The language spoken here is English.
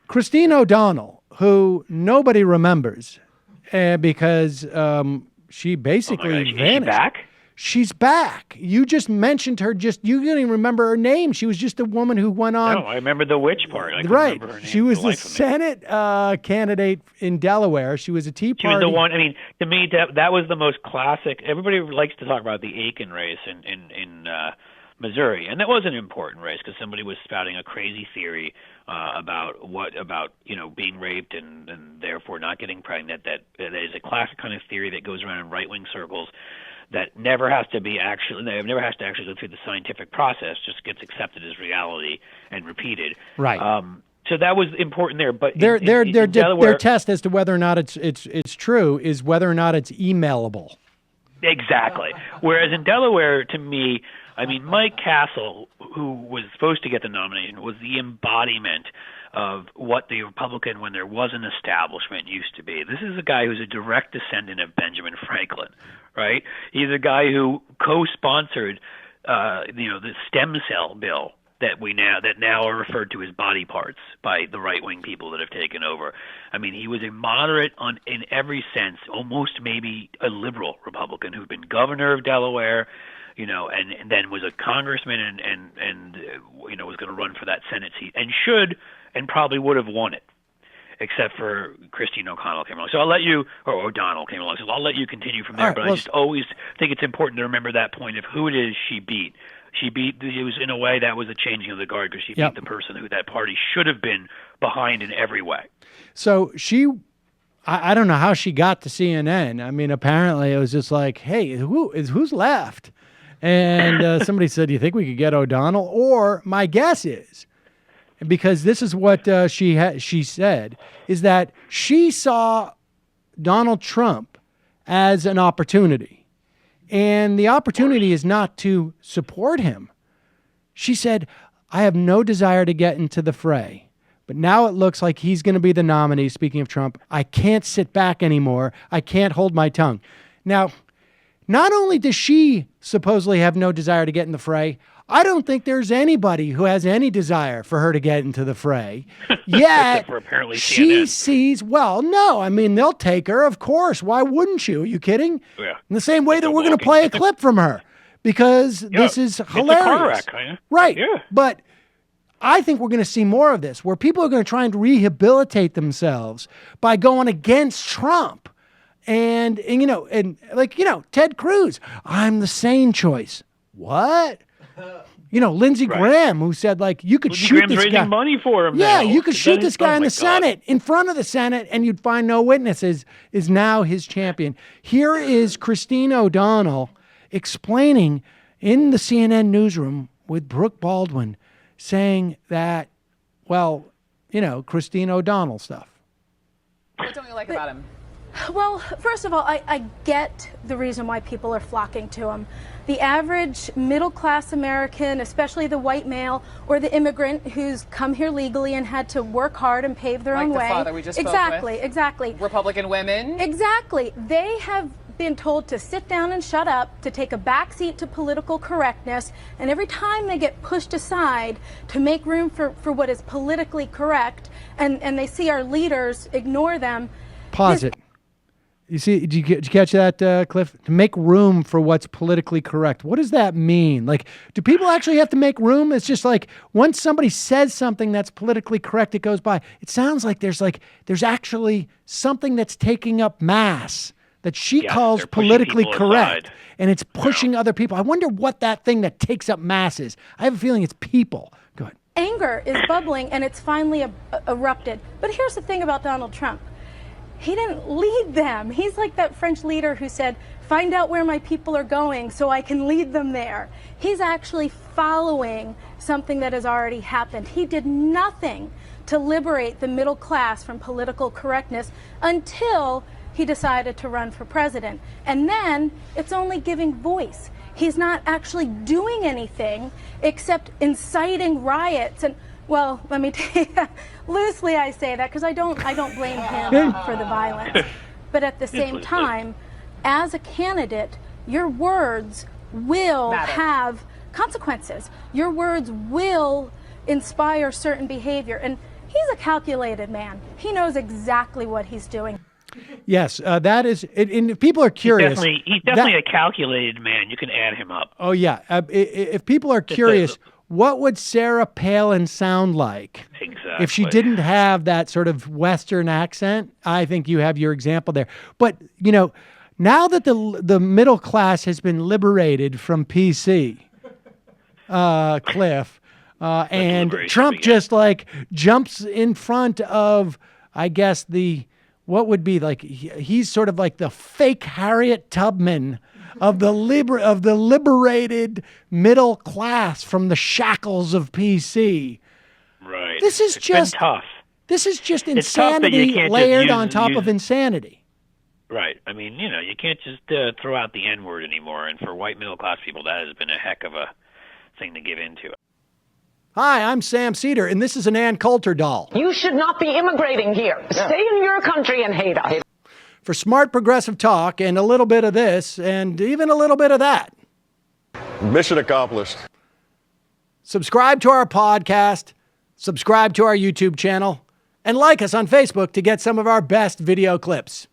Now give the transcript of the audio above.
Christine O'Donnell, who nobody remembers because she basically vanished. Is she back? She's back. You just mentioned her. You didn't even remember her name. She was just a woman who went on. No, I remember the witch part. I right. Remember her name she was the Senate candidate in Delaware. She was a Tea Party. She was the one. I mean, to me, that was the most classic. Everybody likes to talk about the Aiken race in Missouri, and that was an important race because somebody was spouting a crazy theory about being raped and therefore not getting pregnant. That is a classic kind of theory that goes around in right-wing circles. That never has to actually go through the scientific process. Just gets accepted as reality and repeated. Right. So that was important there. But their test as to whether or not it's true is whether or not it's emailable. Exactly. Whereas in Delaware, to me, I mean, Mike Castle, who was supposed to get the nomination, was the embodiment of what the Republican, when there was an establishment, used to be. This is a guy who's a direct descendant of Benjamin Franklin, right? He's a guy who co-sponsored, the stem cell bill that now are referred to as body parts by the right-wing people that have taken over. I mean, he was a moderate in every sense, almost maybe a liberal Republican who'd been governor of Delaware, and then was a congressman and was going to run for that Senate seat and probably would have won it, except for Christine O'Connell came along. So I'll let you, or O'Donnell came along. So I'll let you continue from there. Right, but I just always think it's important to remember that point of who it is she beat. It was in a way that was a changing of the guard because she beat the person who that party should have been behind in every way. So I don't know how she got to CNN. I mean, apparently it was just like, hey, who's left? And somebody said, do you think we could get O'Donnell? Or my guess is, because this is what she said, is that she saw Donald Trump as an opportunity. And the opportunity is not to support him. She said, I have no desire to get into the fray. But now it looks like he's going to be the nominee, speaking of Trump. I can't sit back anymore. I can't hold my tongue. Now, not only does she supposedly have no desire to get in the fray, I don't think there's anybody who has any desire for her to get into the fray. Yet she sees, no, I mean, they'll take her, of course. Why wouldn't you? Are you kidding? Yeah. In the same way that we're going to play a clip from her because this is hilarious. It's a car wreck, kind of. Right. Yeah. But I think we're going to see more of this where people are going to try and rehabilitate themselves by going against Trump. And Ted Cruz, I'm the sane choice. What? Lindsey Graham, who said, you could shoot this guy. Raising money for him. Yeah, now. you could shoot this guy in the Senate, in front of the Senate, and you'd find no witnesses, is now his champion. Here is Christine O'Donnell explaining in the CNN newsroom with Brooke Baldwin, saying that, Christine O'Donnell stuff. What don't you like about him? Well, first of all, I get the reason why people are flocking to him. The average middle-class American, especially the white male or the immigrant who's come here legally and had to work hard and pave their own way. Like the father we just spoke with. Exactly. Republican women. Exactly. They have been told to sit down and shut up, to take a backseat to political correctness, and every time they get pushed aside to make room for what is politically correct, and they see our leaders ignore them. Pause it. You see, did you catch that, Cliff? To make room for what's politically correct. What does that mean? Do people actually have to make room? It's just once somebody says something that's politically correct, it goes by. It sounds like there's actually something that's taking up mass that she calls politically correct. Aside. And it's pushing other people. I wonder what that thing that takes up mass is. I have a feeling it's people. Go ahead. Anger is bubbling, and it's finally erupted. But here's the thing about Donald Trump. He didn't lead them. He's like that French leader who said, find out where my people are going so I can lead them there. He's actually following something that has already happened. He did nothing to liberate the middle class from political correctness until he decided to run for president. And then it's only giving voice. He's not actually doing anything except inciting riots. And well, let me tell you, loosely I say that because I don't blame him for the violence. But at the same time, as a candidate, your words will have consequences. Your words will inspire certain behavior. And He's a calculated man. He knows exactly what he's doing. Yes, that is. And if people are curious, he's definitely a calculated man. You can add him up. Oh yeah. If people are curious, what would Sarah Palin sound like if she didn't have that sort of Western accent? I think you have your example there. But now that the middle class has been liberated from PC, Cliff, and Trump just like jumps in front of, I guess what would be like, he's sort of like the fake Harriet Tubman of the liberated middle class from the shackles of PC. Right. This is just tough. This is just insanity layered on top of insanity. Right. I mean, you can't just throw out the N-word anymore. And for white middle class people, that has been a heck of a thing to give into. Hi, I'm Sam Seder, and this is an Ann Coulter doll. You should not be immigrating here. Stay in your country and hate us. For smart progressive talk and a little bit of this and even a little bit of that. Mission accomplished. Subscribe to our podcast, subscribe to our YouTube channel, and like us on Facebook to get some of our best video clips.